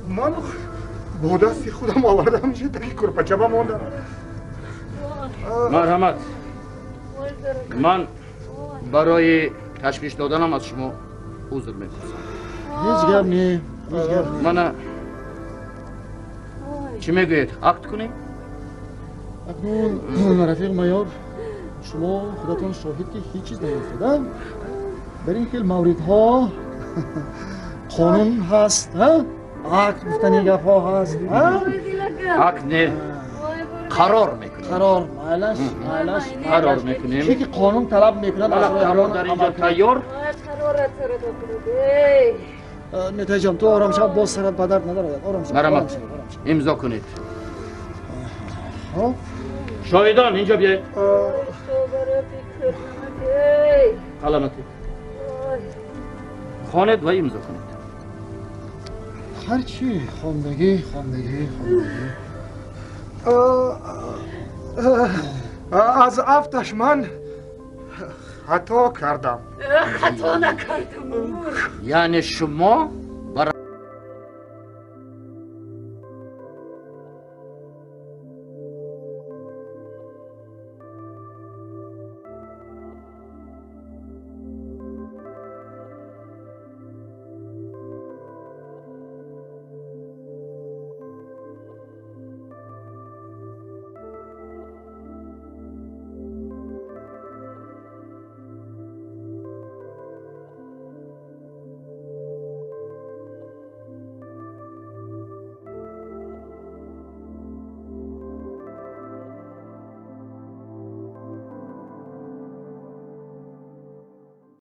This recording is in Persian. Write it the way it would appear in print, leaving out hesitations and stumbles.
من با دستی خودم آوردم میشه تکی کرپچه با موندم. مرحمت. من برای تشویش دادنم از شما عذر می‌خواستم. هیچ گپ نی. من چی میگوید؟ عقد کنیم؟ اکنون رفیق مایار شما خودتون شاهد که هیچ چیز نیفتادن. برای اینکه موردها قانون هست، عقد گفتنی گپ ها هست. عقد نه. قرار میکنیم. قرار مالش قرار میکنیم. چی که قانون طلب میکنه قرار در اینجا تیار. نتیجه تو آرام شب باز سرت بدر نداره. آرام شب. مرحمت. امضا کنید. شاهدان اینجا بیاید. علامتی. خواند و امضا کنید. هرچی خواندگی از افتش من خطا کردم. خطا نکردم. یعنی شما